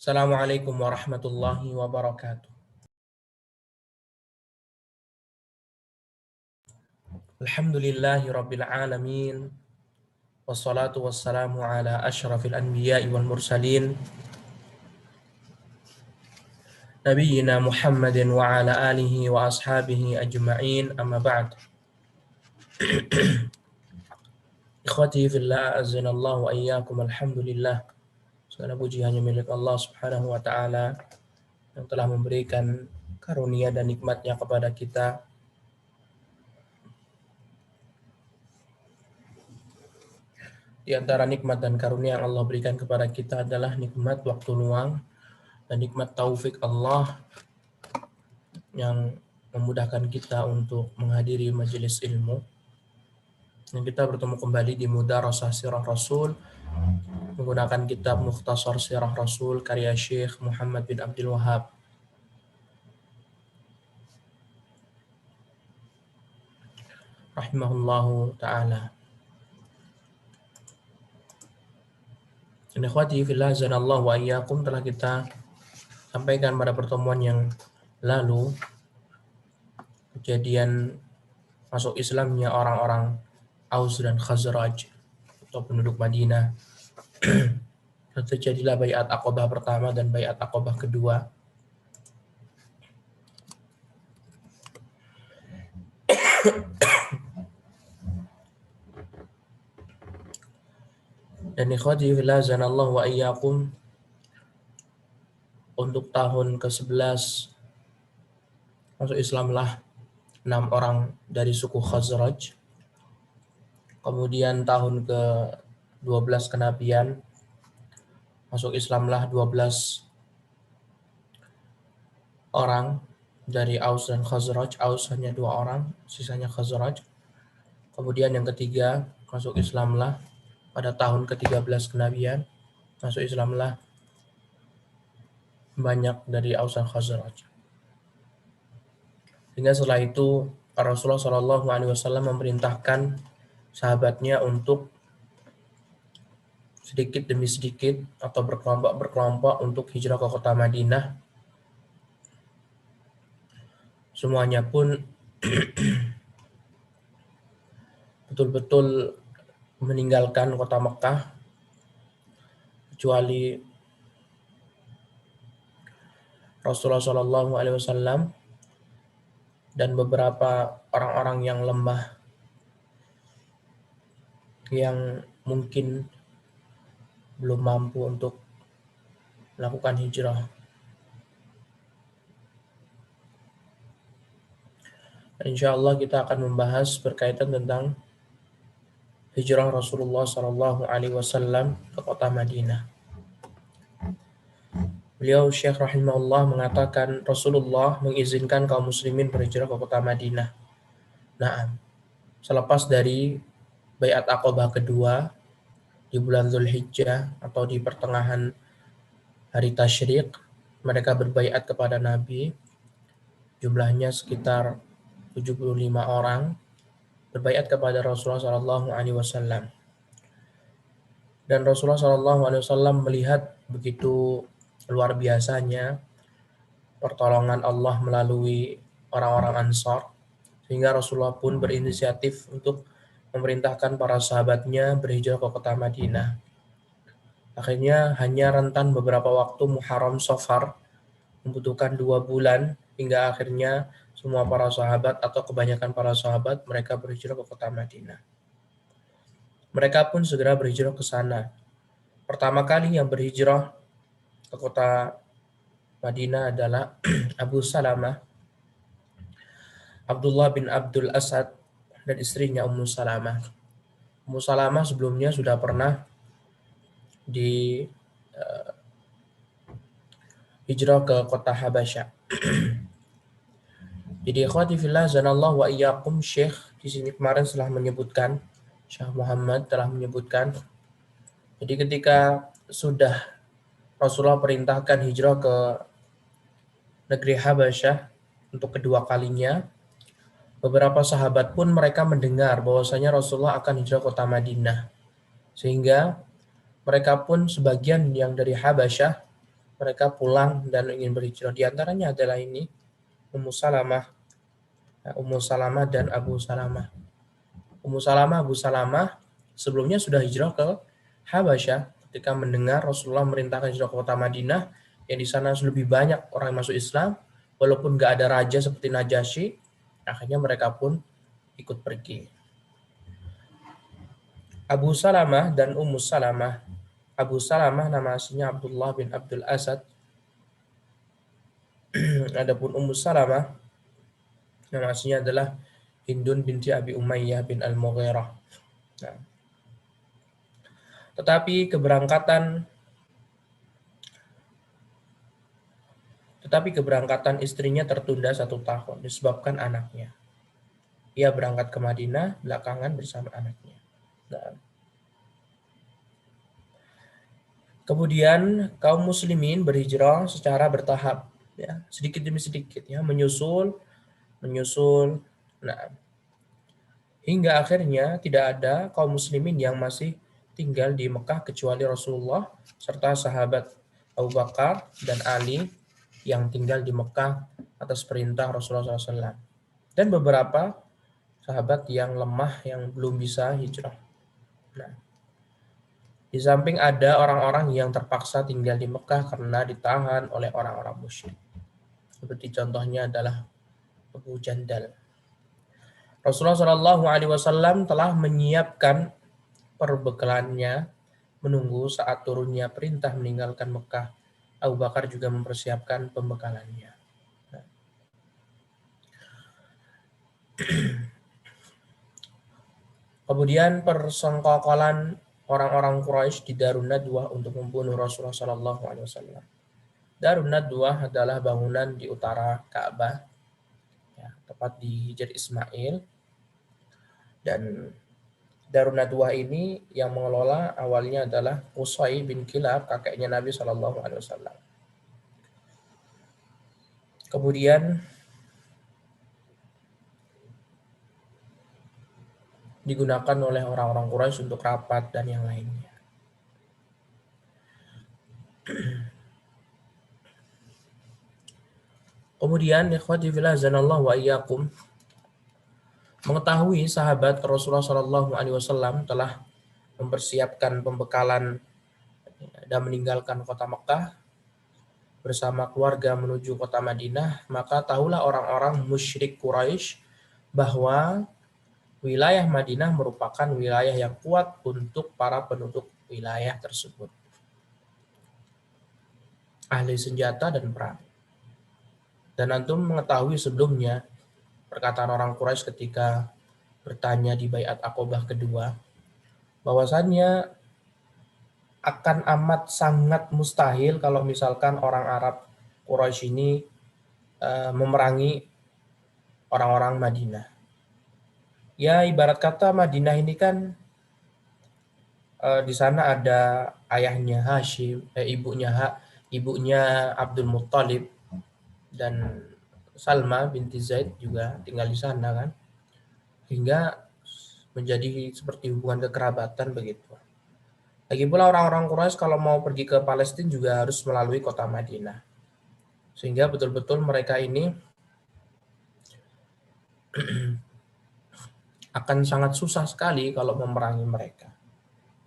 Assalamualaikum warahmatullahi wabarakatuh. Alhamdulillahi rabbil alamin. Wassalatu wassalamu ala asyrafil anbiya'i wal mursalin. Nabiyyina Muhammadin wa ala alihi wa ashabihi ajma'in, amma ba'd. Ikhwati fillah, azanallahu wa iyyakum, alhamdulillah. Segala puji hanya milik Allah subhanahu wa ta'ala yang telah memberikan karunia dan nikmatnya kepada kita. Di antara nikmat dan karunia yang Allah berikan kepada kita adalah nikmat waktu luang dan nikmat taufik Allah yang memudahkan kita untuk menghadiri majelis ilmu. Dan kita bertemu kembali di Mudarasah Sirah Rasul menggunakan kitab Mukhtasar Sirah Rasul karya Syekh Muhammad bin Abdul Wahab. Rahimahullahu ta'ala. Dan ikhwati fillah zanallahu wa iyyakum, telah kita sampaikan pada pertemuan yang lalu kejadian masuk Islamnya orang-orang Aus dan Khazraj atau penduduk Madinah. Terjadilah Baiat Aqabah pertama dan Baiat Aqabah kedua. Dan ikhwati fillah zanallahu wa iyyakum, untuk tahun ke-11 masuk Islamlah 6 orang dari suku Khazraj. Kemudian tahun ke-12 kenabian masuk Islamlah 12 orang dari Aus dan Khazraj. Aus hanya 2 orang, sisanya Khazraj. Kemudian yang ketiga masuk Islamlah pada tahun ke-13 kenabian, masuk Islamlah banyak dari Aus dan Khazraj. Hingga setelah itu Rasulullah SAW memerintahkan sahabatnya untuk sedikit demi sedikit atau berkelompok untuk hijrah ke kota Madinah. Semuanya pun betul-betul meninggalkan kota Mekah, kecuali Rasulullah SAW dan beberapa orang-orang yang lemah yang mungkin belum mampu untuk melakukan hijrah. Insya Allah kita akan membahas berkaitan tentang hijrah Rasulullah SAW ke kota Madinah. Beliau Syekh rahimahullah mengatakan Rasulullah mengizinkan kaum muslimin berhijrah ke kota Madinah. Nah, selepas dari Baiat Aqabah kedua di bulan Dzulhijjah atau di pertengahan hari Tasyriq, mereka berbaiat kepada Nabi. Jumlahnya sekitar 75 orang berbaiat kepada Rasulullah SAW. Dan Rasulullah SAW melihat begitu luar biasanya pertolongan Allah melalui orang-orang Ansar, sehingga Rasulullah pun berinisiatif untuk memerintahkan para sahabatnya berhijrah ke kota Madinah. Akhirnya hanya rentan beberapa waktu Muharram Safar, membutuhkan 2 bulan, hingga akhirnya semua para sahabat atau kebanyakan para sahabat mereka berhijrah ke kota Madinah. Mereka pun segera berhijrah ke sana. Pertama kali yang berhijrah ke kota Madinah adalah Abu Salamah, Abdullah bin Abdul Asad, dan istrinya Ummu Salamah. Ummu Salamah sebelumnya sudah pernah di hijrah ke kota Habasyah. Jadi ikhwati fillah zanallahu wa iyyakum, Syekh di sini kemarin telah menyebutkan, Syekh Muhammad telah menyebutkan, jadi ketika sudah Rasulullah perintahkan hijrah ke negeri Habasyah untuk kedua kalinya, beberapa sahabat pun mereka mendengar bahwasanya Rasulullah akan hijrah kota Madinah. Sehingga mereka pun sebagian yang dari Habasyah mereka pulang dan ingin berhijrah. Di antaranya adalah ini Ummu Salamah, Ummu Salamah dan Abu Salamah. Ummu Salamah, Abu Salamah sebelumnya sudah hijrah ke Habasyah ketika mendengar Rasulullah merintahkan hijrah ke kota Madinah, yang di sana lebih banyak orang yang masuk Islam, walaupun nggak ada raja seperti Najasyi, akhirnya mereka pun ikut pergi. Abu Salamah dan Ummu Salamah. Abu Salamah nama aslinya Abdullah bin Abdul Asad. Adapun Ummu Salamah nama aslinya adalah Hindun binti Abi Umayyah bin Al-Mughirah. Nah, tetapi keberangkatan istrinya tertunda 1 tahun disebabkan anaknya. Ia berangkat ke Madinah belakangan bersama anaknya. Nah, kemudian kaum muslimin berhijrah secara bertahap, ya, sedikit demi sedikit, ya, menyusul. Nah, hingga akhirnya tidak ada kaum muslimin yang masih tinggal di Mekah kecuali Rasulullah serta sahabat Abu Bakar dan Ali yang tinggal di Mekah atas perintah Rasulullah SAW. Dan beberapa sahabat yang lemah yang belum bisa hijrah. Nah, di samping ada orang-orang yang terpaksa tinggal di Mekah karena ditahan oleh orang-orang musyrik. Seperti contohnya adalah Abu Jandal. Rasulullah SAW telah menyiapkan perbekalannya menunggu saat turunnya perintah meninggalkan Mekah. Abu Bakar juga mempersiapkan pembekalannya. Nah. Kemudian persengkokolan orang-orang Quraisy di Darun Nadwah untuk membunuh Rasulullah SAW. Darun Nadwah adalah bangunan di utara Ka'bah, ya, tepat di Hijr Ismail. Dan Darun Nadwah ini yang mengelola awalnya adalah Qusay bin Kilab, kakeknya Nabi SAW. Kemudian digunakan oleh orang-orang Quraisy untuk rapat dan yang lainnya. Kemudian ikhwati fillah azanallahu wa iyyakum, mengetahui sahabat Rasulullah SAW telah mempersiapkan pembekalan dan meninggalkan kota Mekah bersama keluarga menuju kota Madinah, maka tahulah orang-orang musyrik Quraisy bahwa wilayah Madinah merupakan wilayah yang kuat untuk para penduduk wilayah tersebut, ahli senjata dan perang. Dan antum mengetahui sebelumnya perkataan orang Quraisy ketika bertanya di Baiat Aqobah kedua, bahwasannya akan amat sangat mustahil kalau misalkan orang Arab Quraisy ini memerangi orang-orang Madinah. Ya, ibarat kata Madinah ini kan di sana ada ayahnya Hashim, ibunya Abdul Muttalib, dan Salma binti Zaid juga tinggal di sana kan, hingga menjadi seperti hubungan kekerabatan begitu. Lagi pula orang-orang Quraisy kalau mau pergi ke Palestina juga harus melalui kota Madinah, sehingga betul-betul mereka ini akan sangat susah sekali kalau memerangi mereka.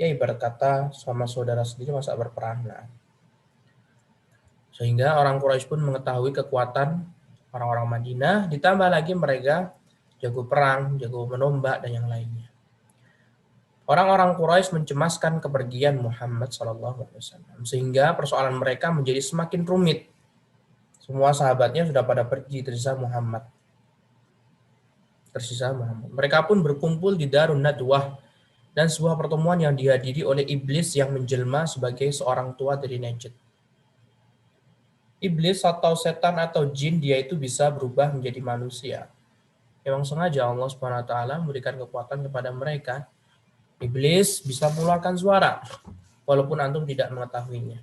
Ya, ibarat kata sama saudara sendiri masa berperang. Nah, sehingga orang Quraisy pun mengetahui kekuatan orang-orang Madinah, ditambah lagi mereka jago perang, jago menombak, dan yang lainnya. Orang-orang Quraisy mencemaskan kepergian Muhammad SAW, sehingga persoalan mereka menjadi semakin rumit. Semua sahabatnya sudah pada pergi, tersisa Muhammad. Mereka pun berkumpul di Darun Nadwah, dan sebuah pertemuan yang dihadiri oleh iblis yang menjelma sebagai seorang tua dari Najd. Iblis atau setan atau jin, dia itu bisa berubah menjadi manusia. Memang sengaja Allah SWT memberikan kekuatan kepada mereka. Iblis bisa mengeluarkan suara walaupun antum tidak mengetahuinya.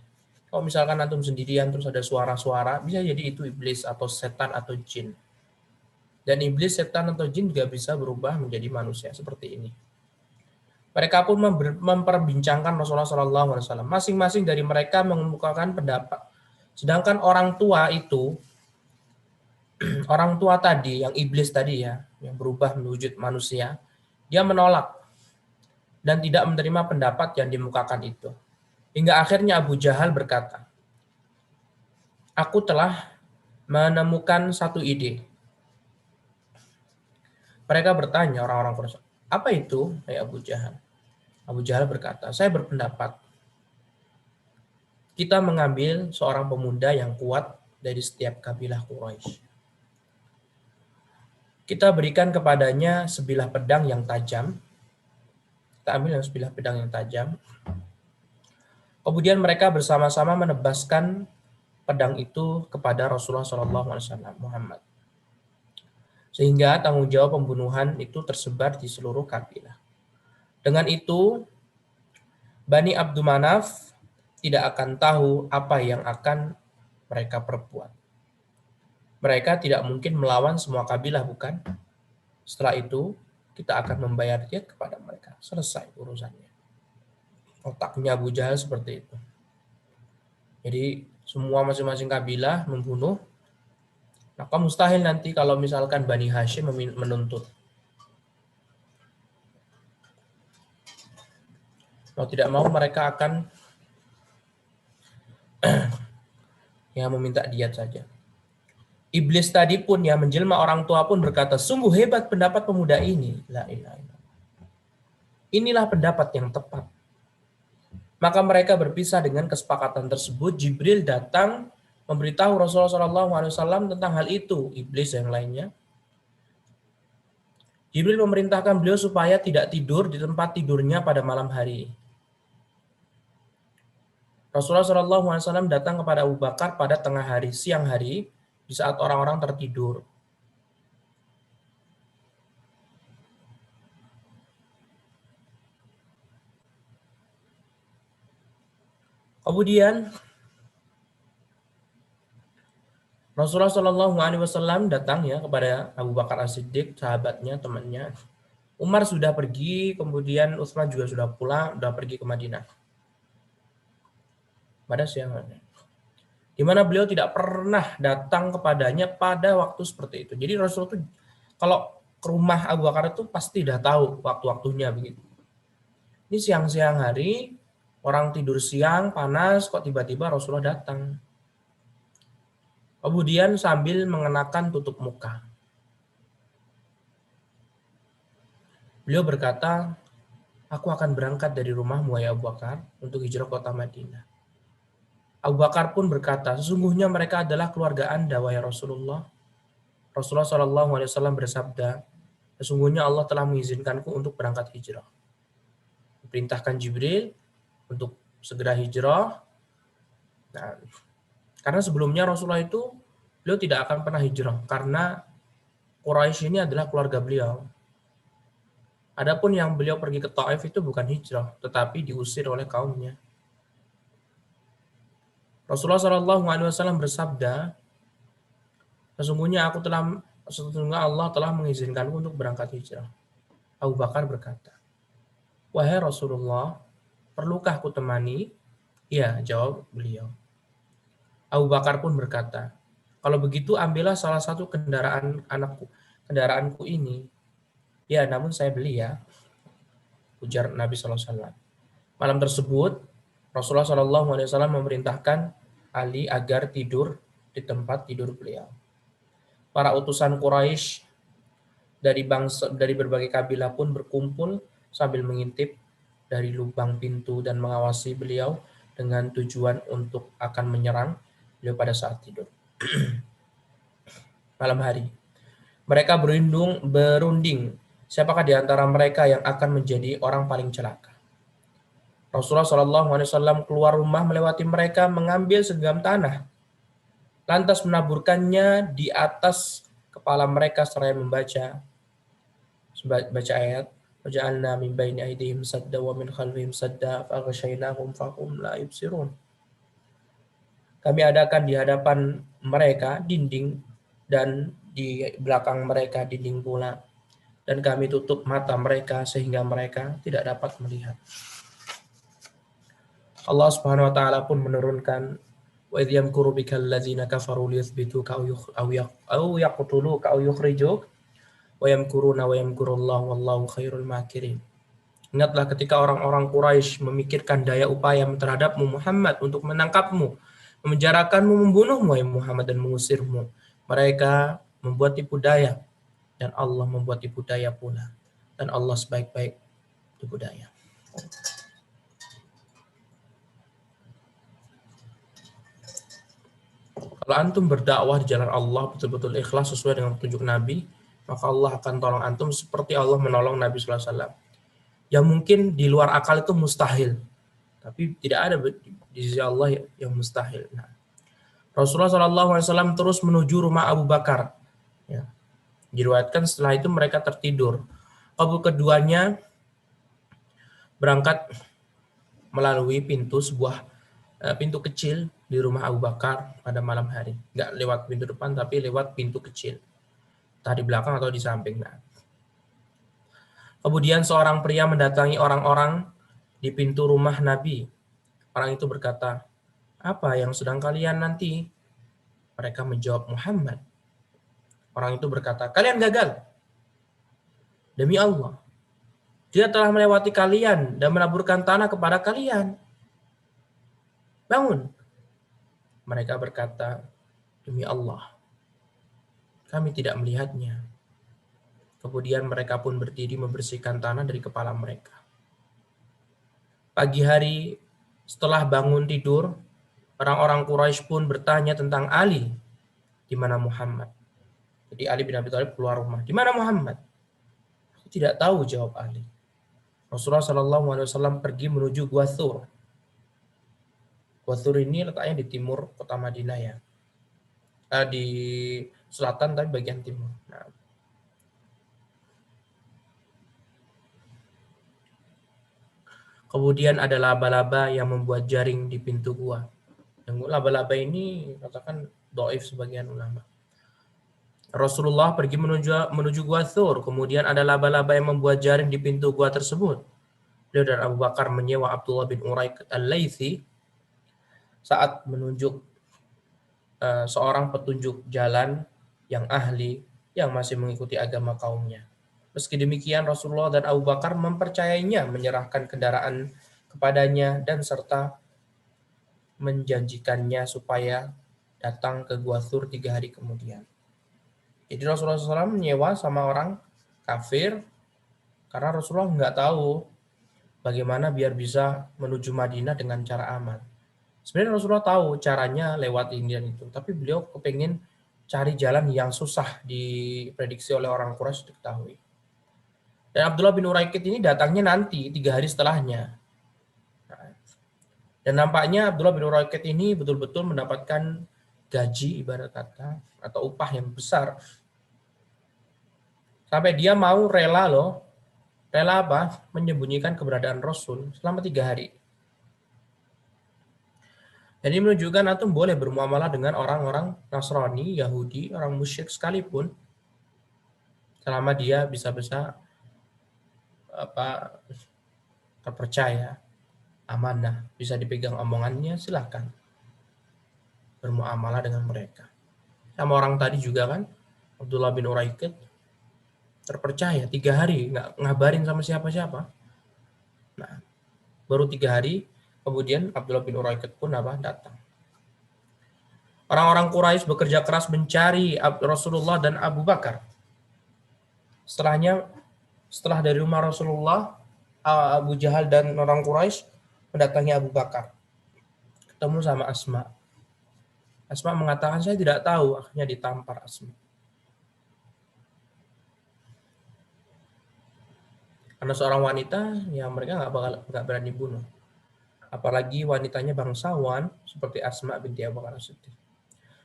Kalau misalkan antum sendirian terus ada suara-suara, bisa jadi itu iblis atau setan atau jin. Dan iblis, setan atau jin juga bisa berubah menjadi manusia seperti ini. Mereka pun memperbincangkan Rasulullah SAW. Masing-masing dari mereka mengemukakan pendapat Sedangkan orang tua itu, orang tua tadi, yang iblis tadi ya, yang berubah wujud manusia, dia menolak dan tidak menerima pendapat yang dimukakan itu. Hingga akhirnya Abu Jahal berkata, aku telah menemukan satu ide. Mereka bertanya orang-orang Quraisy, apa itu? Hai Abu Jahal. Abu Jahal berkata, saya berpendapat kita mengambil seorang pemuda yang kuat dari setiap kabilah Quraisy. Kita berikan kepadanya sebilah pedang yang tajam. Kita ambil yang sebilah pedang yang tajam. Kemudian mereka bersama-sama menebaskan pedang itu kepada Rasulullah SAW Muhammad. Sehingga tanggung jawab pembunuhan itu tersebar di seluruh kabilah. Dengan itu, Bani Abdul Manaf tidak akan tahu apa yang akan mereka perbuat. Mereka tidak mungkin melawan semua kabilah, bukan? Setelah itu, kita akan membayar dia kepada mereka. Selesai urusannya. Otaknya Abu Jahal seperti itu. Jadi, semua masing-masing kabilah membunuh. Maka mustahil nanti kalau misalkan Bani Hashim menuntut. Mau tidak mau mereka akan meminta diat saja. Iblis tadi pun yang menjelma orang tua pun berkata, sungguh hebat pendapat pemuda ini. La ilaha illallah. Inilah pendapat yang tepat. Maka mereka berpisah dengan kesepakatan tersebut. Jibril datang memberitahu Rasulullah SAW tentang hal itu. Iblis yang lainnya. Jibril memerintahkan beliau supaya tidak tidur di tempat tidurnya pada malam hari. Rasulullah SAW datang kepada Abu Bakar pada tengah hari, siang hari, di saat orang-orang tertidur. Kemudian Rasulullah SAW datang ya kepada Abu Bakar As-Siddiq, sahabatnya, temannya. Umar sudah pergi, kemudian Utsman juga sudah pulang, sudah pergi ke Madinah. Pada siang hari. Di mana beliau tidak pernah datang kepadanya pada waktu seperti itu. Jadi Rasul itu kalau ke rumah Abu Bakar itu pasti sudah tahu waktu-waktunya begitu. Ini siang-siang hari, orang tidur siang, panas, kok tiba-tiba Rasulullah datang. Kemudian sambil mengenakan tutup muka. Beliau berkata, aku akan berangkat dari rumahmu, ya Abu Bakar, untuk hijrah kota Madinah. Abu Bakar pun berkata, sesungguhnya mereka adalah keluarga Anda, wahai Rasulullah. Rasulullah SAW bersabda, sesungguhnya Allah telah mengizinkanku untuk berangkat hijrah. Perintahkan Jibril untuk segera hijrah. Nah, karena sebelumnya Rasulullah itu beliau tidak akan pernah hijrah karena Quraisy ini adalah keluarga beliau. Adapun yang beliau pergi ke Taif itu bukan hijrah, tetapi diusir oleh kaumnya. Rasulullah SAW bersabda, sesungguhnya Allah telah mengizinkanku untuk berangkat hijrah. Abu Bakar berkata, wahai Rasulullah, perlukah aku temani? Ya, jawab beliau. Abu Bakar pun berkata, kalau begitu ambillah salah satu kendaraanku ini. Ya, namun saya beli ya, ujar Nabi SAW. Malam tersebut, Rasulullah SAW memerintahkan Ali agar tidur di tempat tidur beliau. Para utusan Quraisy dari berbagai kabilah pun berkumpul sambil mengintip dari lubang pintu dan mengawasi beliau dengan tujuan untuk akan menyerang beliau pada saat tidur. Malam hari, mereka berunding, siapakah di antara mereka yang akan menjadi orang paling celaka. Rasulullah SAW keluar rumah melewati mereka, mengambil segenggam tanah, lantas menaburkannya di atas kepala mereka seraya membaca ayat, waja'alna min baini aydihim sadda wa min khalfihim sadda faghshaynahum fahum la yubsirun. Kami adakan di hadapan mereka dinding dan di belakang mereka dinding pula, dan kami tutup mata mereka sehingga mereka tidak dapat melihat. Allah Subhanahu wa taala pun menurunkan Wa idh yamkuru bika allazina kafaru liyuthbituka aw yaqtuluka aw yukhrijuk wa yamkuruna wa yamkurullahu wallahu khairul makirin. Ingatlah ketika orang-orang Quraisy memikirkan daya upaya terhadapmu Muhammad untuk menangkapmu, memenjarakanmu, membunuhmu wahai Muhammad dan mengusirmu. Mereka membuat tipu daya dan Allah membuat tipu daya pula. Dan Allah sebaik-baik tipu daya. Kalau antum berdakwah di jalan Allah betul-betul ikhlas sesuai dengan petunjuk Nabi, maka Allah akan tolong antum seperti Allah menolong Nabi SAW. Yang mungkin di luar akal itu mustahil, tapi tidak ada di sisi Allah yang mustahil. Nah, Rasulullah SAW terus menuju rumah Abu Bakar. Ya. Diriwayatkan setelah itu mereka tertidur. Kabul keduanya berangkat melalui sebuah pintu kecil di rumah Abu Bakar pada malam hari. Nggak lewat pintu depan, tapi lewat pintu kecil. Entah di belakang atau di samping. Nah. Kemudian seorang pria mendatangi orang-orang di pintu rumah Nabi. Orang itu berkata, "Apa yang sedang kalian nanti?" Mereka menjawab, "Muhammad." Orang itu berkata, "Kalian gagal. Demi Allah, dia telah melewati kalian dan menaburkan tanah kepada kalian. Bangun." Mereka berkata, "Demi Allah, kami tidak melihatnya." Kemudian mereka pun berdiri membersihkan tanah dari kepala mereka. Pagi hari setelah bangun tidur, orang-orang Quraisy pun bertanya tentang Ali. Di mana Muhammad? Jadi Ali bin Abi Thalib keluar rumah. Di mana Muhammad? Aku tidak tahu, jawab Ali. Rasulullah SAW pergi menuju Gua Thur. Gua Thur ini letaknya di timur kota Madinah ya. Di selatan tapi bagian timur. Nah, kemudian ada laba-laba yang membuat jaring di pintu gua. Yang laba-laba ini katakan dhaif sebagian ulama. Rasulullah pergi menuju Gua Thur. Kemudian ada laba-laba yang membuat jaring di pintu gua tersebut. Beliau dan Abu Bakar menyewa Abdullah bin Uraiqat al-Laythi saat menunjuk seorang petunjuk jalan yang ahli yang masih mengikuti agama kaumnya. Meski demikian, Rasulullah dan Abu Bakar mempercayainya, menyerahkan kendaraan kepadanya, dan serta menjanjikannya supaya datang ke Gua Thur 3 hari kemudian. Jadi Rasulullah SAW menyewa sama orang kafir karena Rasulullah nggak tahu bagaimana biar bisa menuju Madinah dengan cara aman. Sebenarnya Rasulullah tahu caranya lewat Indian itu, tapi beliau kepengen cari jalan yang susah diprediksi oleh orang Quraisy diketahui. Dan Abdullah bin Uraiqit ini datangnya nanti 3 hari setelahnya. Dan nampaknya Abdullah bin Uraiqit ini betul-betul mendapatkan gaji ibarat kata atau upah yang besar. Sampai dia mau rela apa? Menyembunyikan keberadaan Rasul selama 3 hari. Jadi menunjukkan antum boleh bermuamalah dengan orang-orang Nasrani, Yahudi, orang musyrik sekalipun, selama dia bisa-bisa terpercaya, amanah, bisa dipegang omongannya, silahkan bermuamalah dengan mereka. Sama orang tadi juga kan, Abdullah bin Uraiqit terpercaya 3 hari nggak ngabarin sama siapa-siapa. Nah, baru 3 hari kemudian Abdullah bin Uraiqit pun datang. Orang-orang Quraisy bekerja keras mencari Rasulullah dan Abu Bakar. Setelah dari rumah Rasulullah, Abu Jahal dan orang Quraisy mendatangi Abu Bakar. Ketemu sama Asma. Asma mengatakan, "Saya tidak tahu," akhirnya ditampar Asma. Karena seorang wanita, ya mereka nggak berani bunuh. Apalagi wanitanya bangsawan seperti Asma binti Abu Bakar As-Siddiq.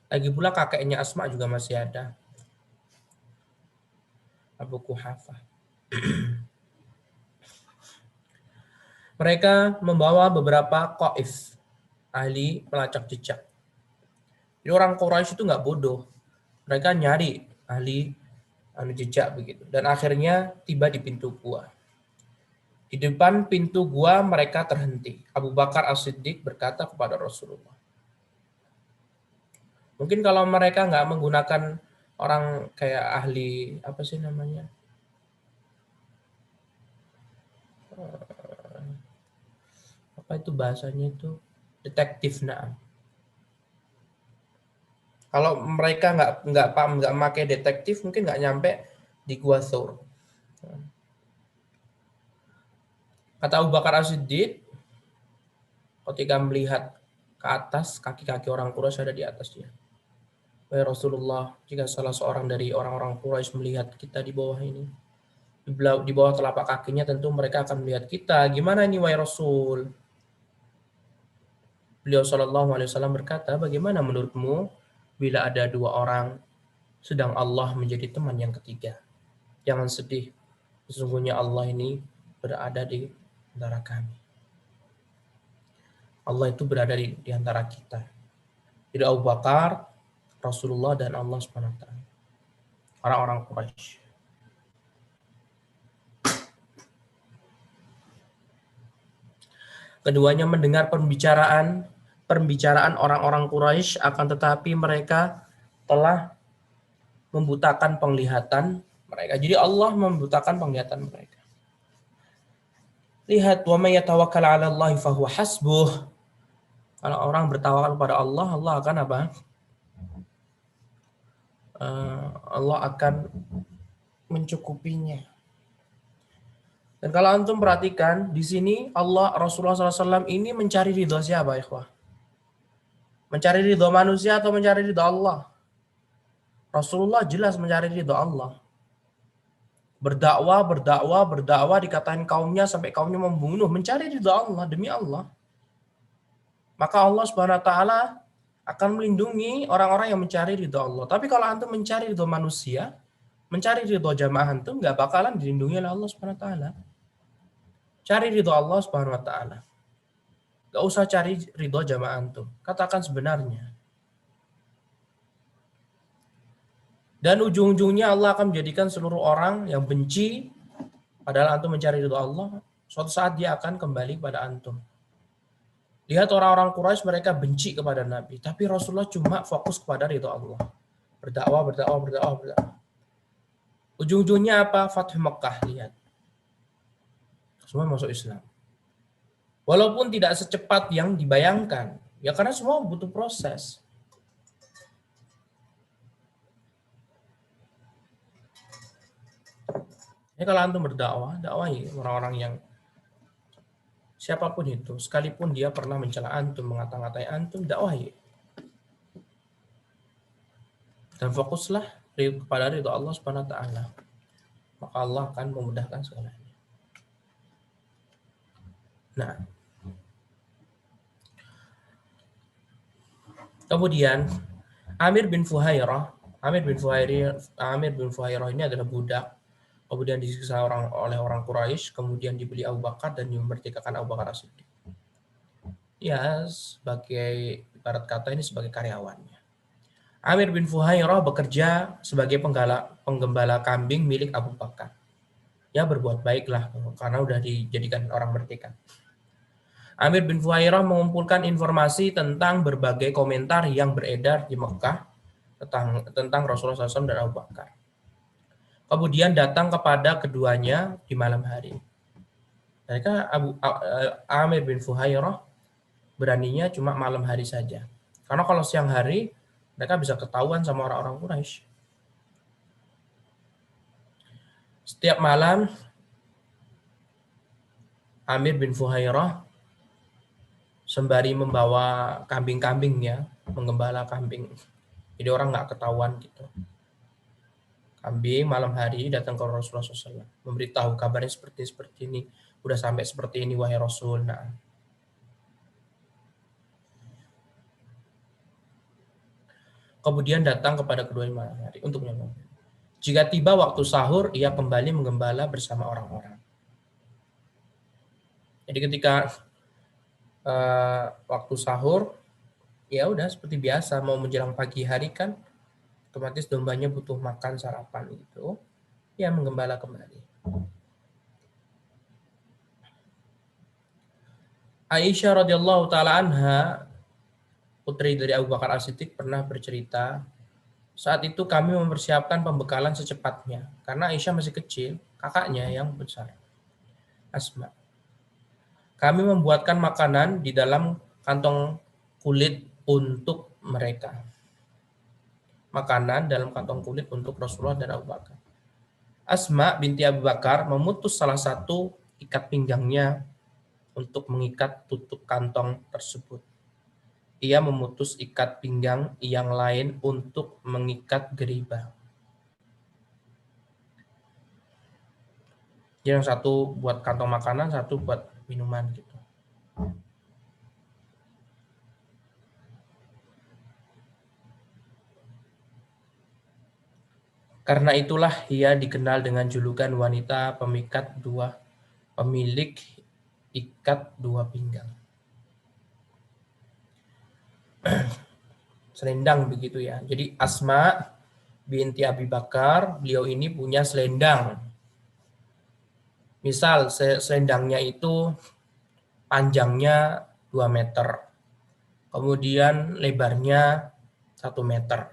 Lagi pula kakeknya Asma juga masih ada, Abu Quhafah. Mereka membawa beberapa qaif, ahli pelacak jejak. Jadi orang Quraisy itu nggak bodoh. Mereka nyari ahli jejak begitu. Dan akhirnya tiba di pintu gua. Di depan pintu gua mereka terhenti. Abu Bakar As-Siddiq berkata kepada Rasulullah, Mungkin kalau mereka nggak menggunakan orang kayak ahli apa sih namanya, apa itu bahasanya itu, detektif. Nah, kalau mereka nggak paham, nggak pakai detektif, mungkin nggak nyampe di Gua Thur. Kata Abu Bakar As-Siddiq, ketika melihat ke atas, kaki-kaki orang Quraisy ada di atasnya. Wahai Rasulullah, jika salah seorang dari orang-orang Quraisy melihat kita di bawah ini, di bawah telapak kakinya, tentu mereka akan melihat kita. Gimana ini wahai Rasul? Beliau Shallallahu Alaihi Wasallam berkata, bagaimana menurutmu bila ada dua orang sedang Allah menjadi teman yang ketiga? Jangan sedih, sesungguhnya Allah ini berada di antara kami. Allah itu berada di antara kita. Jadi Abu Bakar, Rasulullah, dan Allah Subhanahu Wa Taala. Orang-orang Quraisy. Keduanya mendengar pembicaraan orang-orang Quraisy, akan tetapi mereka telah membutakan penglihatan mereka. Jadi Allah membutakan penglihatan mereka. Lihat, wa may yatawakkal 'ala Allah fahuwa hasbuh. Kalau orang bertawakal kepada Allah, Allah akan apa? Allah akan mencukupinya. Dan kalau antum perhatikan di sini Allah Rasulullah SAW ini mencari ridho siapa, ikhwah? Mencari ridho manusia atau mencari ridho Allah? Rasulullah jelas mencari ridho Allah. Berdakwah dikatain kaumnya sampai kaumnya membunuh, mencari ridho Allah, demi Allah. Maka Allah Subhanahu wa taala akan melindungi orang-orang yang mencari ridho Allah. Tapi kalau antum mencari ridho manusia, mencari ridho jamaah antum, nggak bakalan dilindungi oleh Allah Subhanahu wa taala. Cari ridho Allah Subhanahu wa taala. Gak usah cari ridho jamaah antum. Katakan sebenarnya. Dan ujung-ujungnya Allah akan menjadikan seluruh orang yang benci, padahal antum mencari ridho Allah, suatu saat dia akan kembali pada antum. Lihat orang-orang Quraisy, mereka benci kepada Nabi, tapi Rasulullah cuma fokus kepada ridho Allah. Berdakwah. Ujung-ujungnya apa? Fathu Mekah, lihat. Semua masuk Islam. Walaupun tidak secepat yang dibayangkan, ya karena semua butuh proses. Ya kalau antum berdakwah, dakwahi orang-orang yang siapapun itu, sekalipun dia pernah mencela antum, mengata-ngatai antum, dakwahi. Dan fokuslah kepada ridho Allah Subhanahu wa taala. Maka Allah akan memudahkan segalanya. Nah, kemudian Amir bin Fuhairah ini adalah budak. Kemudian disiksa oleh orang Quraisy, kemudian dibeli Abu Bakar dan dimerdekakan Abu Bakar As-Siddiq. Ya, sebagai ibarat kata ini sebagai karyawannya. Amir bin Fuhairah bekerja sebagai penggembala kambing milik Abu Bakar. Ya, berbuat baiklah karena udah dijadikan orang merdeka. Amir bin Fuhairah mengumpulkan informasi tentang berbagai komentar yang beredar di Mekah tentang Rasulullah SAW dan Abu Bakar. Kemudian datang kepada keduanya di malam hari. Mereka Amir bin Fuhairah beraninya cuma malam hari saja. Karena kalau siang hari mereka bisa ketahuan sama orang-orang Quraisy. Setiap malam Amir bin Fuhairah sembari membawa kambing-kambingnya, menggembala kambing. Jadi orang nggak ketahuan gitu. Kambing malam hari datang ke Rasulullah SAW, memberitahu kabarnya seperti ini, udah sampai seperti ini wahai Rasul. Nah, kemudian datang kepada keduanya malam hari untuk menyambut. Jika tiba waktu sahur, ia kembali menggembala bersama orang-orang. Jadi ketika waktu sahur, ya udah seperti biasa, mau menjelang pagi hari kan, otomatis dombanya butuh makan sarapan gitu, ya menggembala kembali. Aisyah radhiyallahu taala anha putri dari Abu Bakar As-Siddiq, pernah bercerita, saat itu kami mempersiapkan pembekalan secepatnya, karena Aisyah masih kecil, kakaknya yang besar, Asma. Kami membuatkan makanan di dalam kantong kulit untuk mereka. Makanan dalam kantong kulit untuk Rasulullah dan Abu Bakar. Asma binti Abu Bakar memutus salah satu ikat pinggangnya untuk mengikat tutup kantong tersebut. Ia memutus ikat pinggang yang lain untuk mengikat geribah. Jadi yang satu buat kantong makanan, satu buat minuman gitu. Karena itulah ia dikenal dengan julukan wanita pemilik ikat dua pinggang. Selendang begitu ya. Jadi Asma binti Abi Bakar, beliau ini punya selendang. Misal selendangnya itu panjangnya 2 meter. Kemudian lebarnya 1 meter.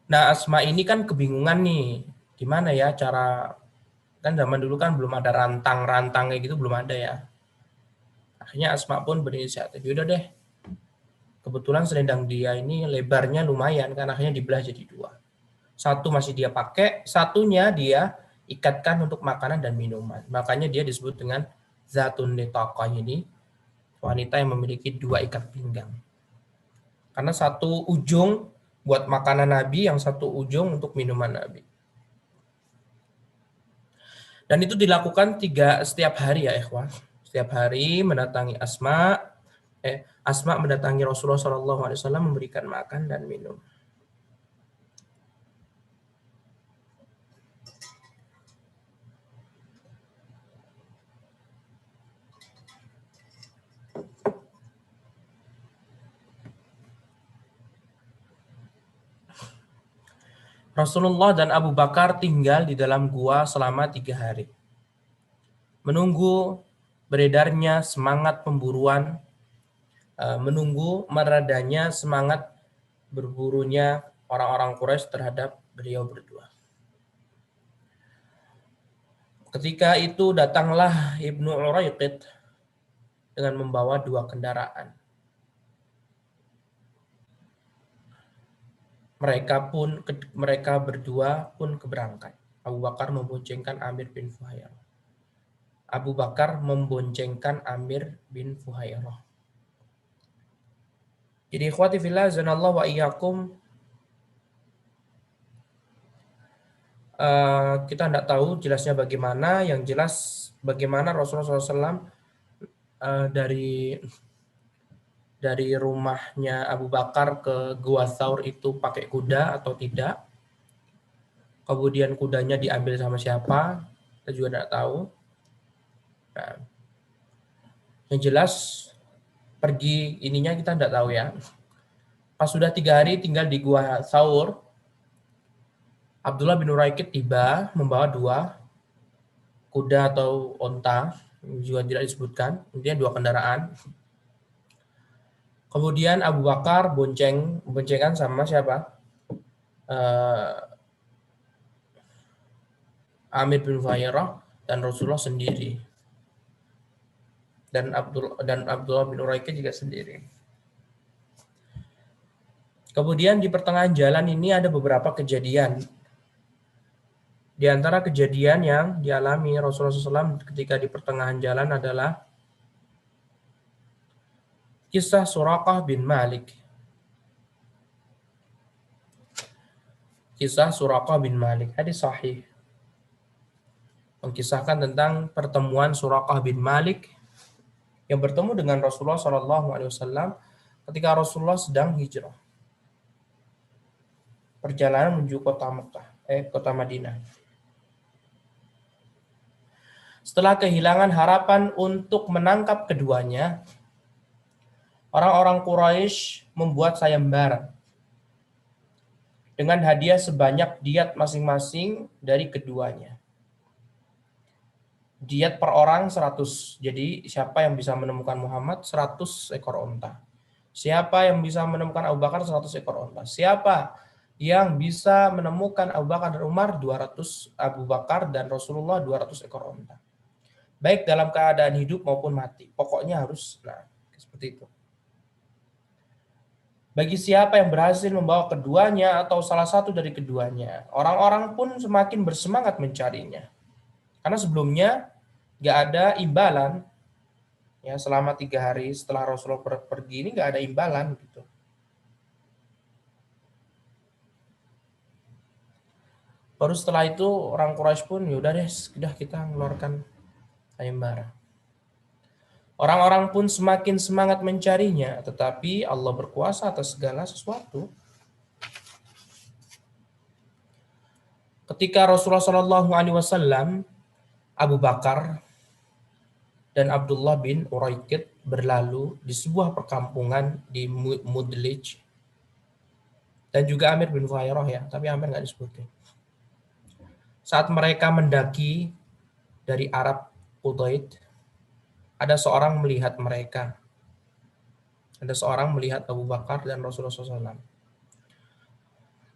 Nah, Asma ini kan kebingungan nih. Gimana ya cara, kan zaman dulu kan belum ada rantang kayak gitu, belum ada ya. Akhirnya Asma pun berinisiatif, yaudah deh. Kebetulan selendang dia ini lebarnya lumayan, kan akhirnya dibelah jadi 2. Satu masih dia pakai, satunya dia ikatkan untuk makanan dan minuman. Makanya dia disebut dengan Zatun Nitaqah, ini wanita yang memiliki 2 ikat pinggang. Karena satu ujung buat makanan Nabi, yang satu ujung untuk minuman Nabi. Dan itu dilakukan setiap hari ya ikhwan. Setiap hari mendatangi Asma mendatangi Rasulullah SAW memberikan makan dan minum. Rasulullah dan Abu Bakar tinggal di dalam gua selama 3 hari. Menunggu beredarnya semangat pemburuan, menunggu meredanya semangat berburunya orang-orang Quraisy terhadap beliau berdua. Ketika itu datanglah Ibnu Uraiqid dengan membawa 2 kendaraan. Mereka berdua pun keberangkat. Abu Bakar memboncengkan Amir bin Fuhairah. Jadi ikhwati fillah zanallahu wa iyyakum, kita tidak tahu jelasnya bagaimana. Yang jelas bagaimana Rasulullah SAW dari rumahnya Abu Bakar ke Gua Thaur itu pakai kuda atau tidak. Kemudian kudanya diambil sama siapa, kita juga tidak tahu. Nah, yang jelas pergi ininya kita tidak tahu ya. Pas sudah 3 hari tinggal di Gua Thaur, Abdullah bin Uraiqid tiba membawa 2 kuda atau onta, juga tidak disebutkan, intinya 2 kendaraan. Kemudian Abu Bakar boncengan sama siapa? Amir bin Fuhairah dan Rasulullah sendiri. Dan Abdullah bin Uraiqid juga sendiri. Kemudian di pertengahan jalan ini ada beberapa kejadian. Di antara kejadian yang dialami Rasulullah SAW ketika di pertengahan jalan adalah kisah Suraqah bin Malik. Kisah Suraqah bin Malik, hadis sahih, mengkisahkan tentang pertemuan Suraqah bin Malik yang bertemu dengan Rasulullah SAW ketika Rasulullah sedang hijrah, perjalanan menuju kota Madinah. Setelah kehilangan harapan untuk menangkap keduanya, orang-orang Quraisy membuat sayembara dengan hadiah sebanyak diyat masing-masing dari keduanya. Diet per orang 100. Jadi siapa yang bisa menemukan Muhammad 100 ekor onta. Siapa yang bisa menemukan Abu Bakar 100 ekor onta. Siapa yang bisa menemukan Abu Bakar dan Umar 200 Abu Bakar dan Rasulullah 200 ekor onta. Baik dalam keadaan hidup maupun mati. Pokoknya harus seperti itu. Bagi siapa yang berhasil membawa keduanya atau salah satu dari keduanya, orang-orang pun semakin bersemangat mencarinya. Karena sebelumnya nggak ada imbalan, ya selama 3 hari setelah Rasulullah pergi ini nggak ada imbalan gitu. Baru setelah itu orang Quraisy pun yaudah deh, sudah kita mengeluarkan sayembara. Orang-orang pun semakin semangat mencarinya, tetapi Allah berkuasa atas segala sesuatu. Ketika Rasulullah Shallallahu Alaihi Wasallam, Abu Bakar dan Abdullah bin Uraiqid berlalu di sebuah perkampungan di Mudlij, dan juga Amir bin Fuhairah ya, tapi Amir nggak disebutin. Saat mereka mendaki dari Arab Udaid, ada seorang melihat mereka. Ada seorang melihat Abu Bakar dan Rasulullah SAW.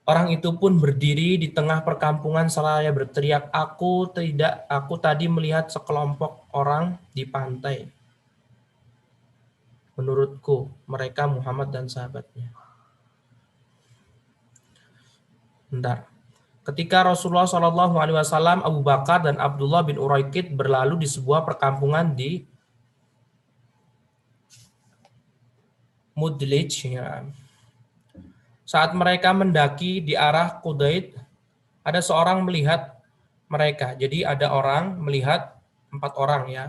Orang itu pun berdiri di tengah perkampungan seraya berteriak, aku tadi melihat sekelompok orang di pantai. Menurutku, mereka Muhammad dan sahabatnya. Bentar. Ketika Rasulullah SAW, Abu Bakar dan Abdullah bin Uraiqid berlalu di sebuah perkampungan di Mudlij, ya. Saat mereka mendaki di arah Qudaid, ada seorang melihat mereka. Jadi ada orang melihat 4 orang ya,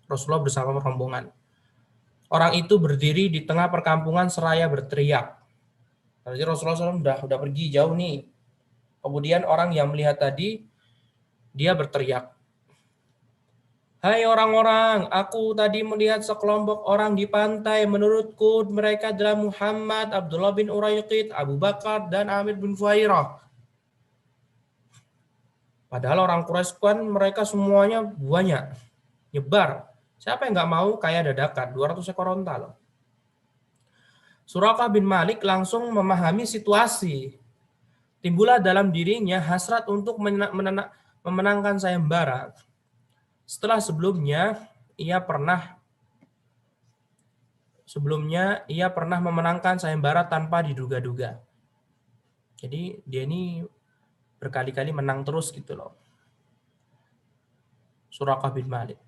Rasulullah bersama rombongan. Orang itu berdiri di tengah perkampungan seraya berteriak. Jadi Rasulullah SAW udah pergi jauh nih. Kemudian orang yang melihat tadi, dia berteriak, "Hai orang-orang, aku tadi melihat sekelompok orang di pantai. Menurutku mereka adalah Muhammad, Abdullah bin Uraiqid, Abu Bakar, dan Amir bin Fuhairah." Padahal orang Quraisy kan mereka semuanya banyak, nyebar. Siapa yang nggak mau kaya dadakan, 200 ekor onta loh. Suraqah bin Malik langsung memahami situasi. Timbullah dalam dirinya hasrat untuk memenangkan sayembara. Setelah sebelumnya ia pernah memenangkan sayembara tanpa diduga-duga. Jadi dia ini berkali-kali menang terus gitu loh. Suraqah bin Malik.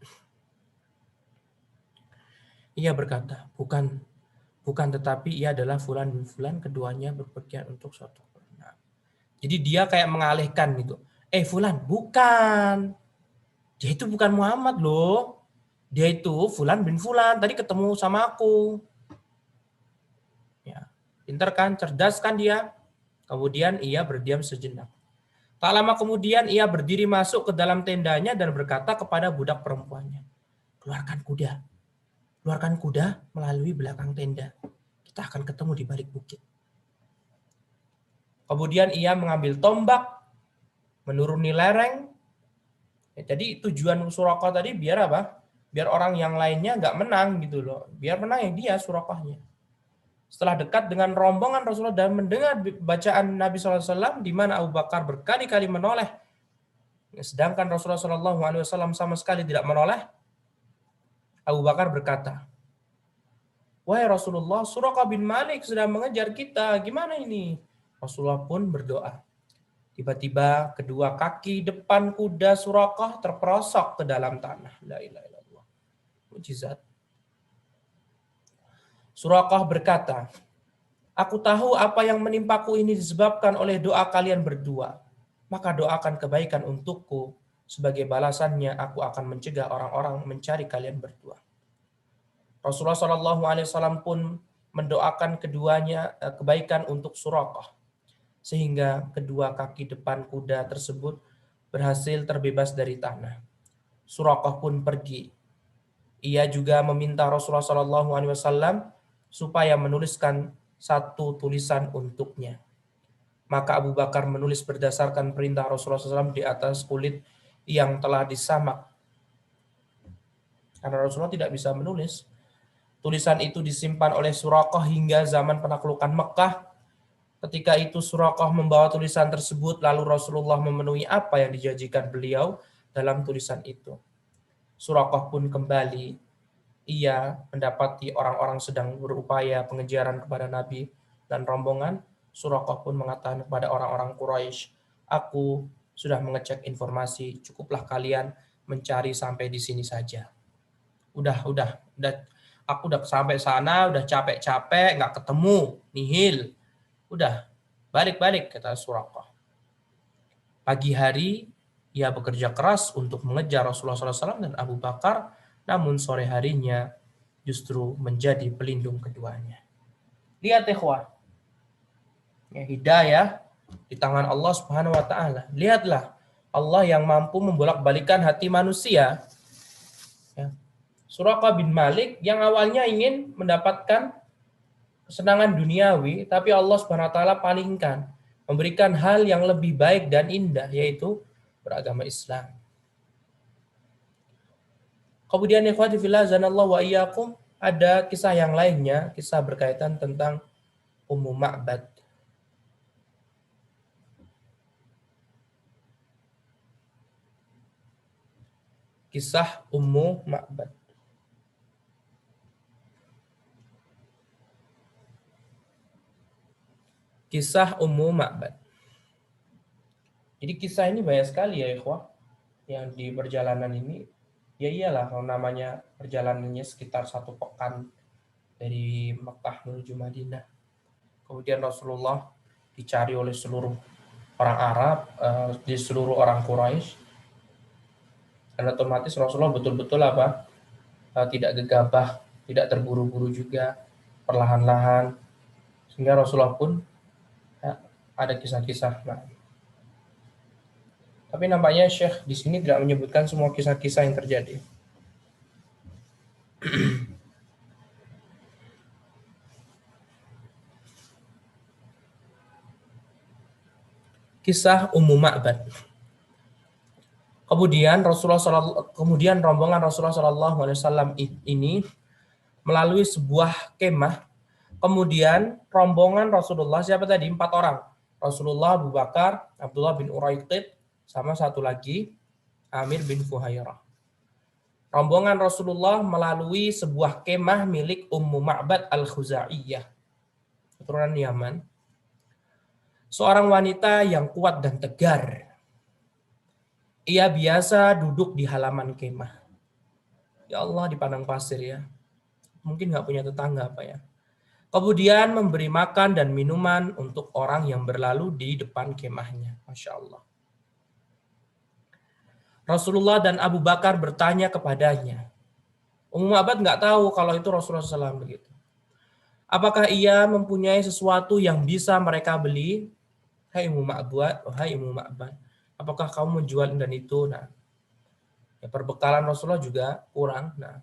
Ia berkata, bukan tetapi ia adalah fulan bin fulan, keduanya berpergian untuk suatu. Nah, jadi dia kayak mengalihkan gitu. Fulan, bukan. Dia itu bukan Muhammad loh. Dia itu fulan bin fulan, tadi ketemu sama aku. Ya, pintar kan, cerdas kan dia. Kemudian ia berdiam sejenak. Tak lama kemudian ia berdiri masuk ke dalam tendanya dan berkata kepada budak perempuannya, Keluarkan kuda melalui belakang tenda. Kita akan ketemu di balik bukit. Kemudian ia mengambil tombak, menuruni lereng. Jadi tujuan Suraqah tadi biar apa? Biar orang yang lainnya nggak menang gitu loh. Biar menang yang dia Suraqahnya. Setelah dekat dengan rombongan Rasulullah dan mendengar bacaan Nabi SAW, di mana Abu Bakar berkali-kali menoleh, sedangkan Rasulullah SAW sama sekali tidak menoleh, Abu Bakar berkata, "Wahai Rasulullah, Suraqah bin Malik sedang mengejar kita. Gimana ini?" Rasulullah pun berdoa. Tiba-tiba kedua kaki depan kuda Suraqah terperosok ke dalam tanah. La ilaha illallah. Mujizat. Suraqah berkata, "Aku tahu apa yang menimpaku ini disebabkan oleh doa kalian berdua. Maka doakan kebaikan untukku. Sebagai balasannya aku akan mencegah orang-orang mencari kalian berdua." Rasulullah SAW pun mendoakan keduanya kebaikan untuk Suraqah, sehingga kedua kaki depan kuda tersebut berhasil terbebas dari tanah. Suraqah pun pergi. Ia juga meminta Rasulullah SAW supaya menuliskan satu tulisan untuknya. Maka Abu Bakar menulis berdasarkan perintah Rasulullah SAW di atas kulit yang telah disamak Karena Rasulullah tidak bisa menulis. Tulisan itu disimpan oleh Suraqah hingga zaman penaklukan Mekah. Ketika itu Suraqah membawa tulisan tersebut, lalu Rasulullah memenuhi apa yang dijanjikan beliau dalam tulisan itu. Suraqah pun kembali. Ia mendapati orang-orang sedang berupaya pengejaran kepada Nabi dan rombongan. Suraqah pun mengatakan kepada orang-orang Quraisy, "Aku sudah mengecek informasi, cukuplah kalian mencari sampai di sini saja." Udah, aku udah sampai sana, udah capek-capek, nggak ketemu, nihil. Udah, balik-balik, kata Suraqah. Pagi hari, ia bekerja keras untuk mengejar Rasulullah SAW dan Abu Bakar, namun sore harinya justru menjadi pelindung keduanya. Lihat ikhwah, ya, hidayah di tangan Allah Subhanahu wa taala. Lihatlah Allah yang mampu membolak-balikan hati manusia. Ya. Suraqah bin Malik yang awalnya ingin mendapatkan kesenangan duniawi, tapi Allah Subhanahu wa taala palingkan, memberikan hal yang lebih baik dan indah, yaitu beragama Islam. Kemudian ikhwati fillah zanallahu wa iyyakum, ada kisah yang lainnya, kisah berkaitan tentang Ummu Ma'bad. Kisah Ummu Ma'bad. Kisah Ummu Ma'bad. Jadi kisah ini banyak sekali ya ikhwah, yang di perjalanan ini. Ya iyalah, kalau namanya perjalanannya sekitar 1 pekan dari Mekah menuju Madinah. Kemudian Rasulullah dicari oleh seluruh orang Arab, di seluruh orang Quraisy. Dan otomatis Rasulullah betul-betul tidak gegabah, tidak terburu-buru juga, perlahan-lahan. Sehingga Rasulullah pun ada kisah-kisah. Tapi nampaknya Syekh di sini tidak menyebutkan semua kisah-kisah yang terjadi. Kisah Ummu Ma'bad. Kemudian rombongan Rasulullah SAW ini melalui sebuah kemah. Kemudian rombongan Rasulullah, siapa tadi? 4 orang. Rasulullah, Abu Bakar, Abdullah bin Uraiqid, sama satu lagi Amir bin Fuhairah. Rombongan Rasulullah melalui sebuah kemah milik Ummu Ma'bad al-Khuza'iyah, keturunan Yaman. Seorang wanita yang kuat dan tegar. Ia biasa duduk di halaman kemah. Ya Allah, di padang pasir ya. Mungkin nggak punya tetangga apa ya. Kemudian memberi makan dan minuman untuk orang yang berlalu di depan kemahnya. Masya Allah. Rasulullah dan Abu Bakar bertanya kepadanya. Ummu Ma'bad nggak tahu kalau itu Rasulullah SAW begitu. Apakah ia mempunyai sesuatu yang bisa mereka beli? Hai Ummu Ma'bad, apakah kamu menjual dan itu? Nah, ya, perbekalan Rasulullah juga kurang. Nah,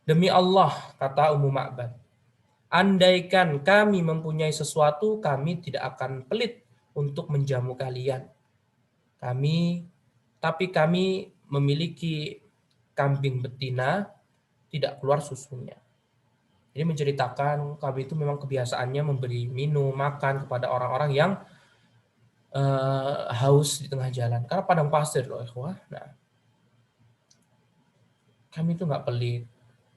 demi Allah, kata Ummu Ma'bad, andaikan kami mempunyai sesuatu, kami tidak akan pelit untuk menjamu kalian. Tapi kami memiliki kambing betina, tidak keluar susunya. Jadi menceritakan kami itu memang kebiasaannya memberi minum, makan kepada orang-orang yang haus di tengah jalan. Karena padang pasir loh, ikhwah. Nah, kami itu nggak pelit.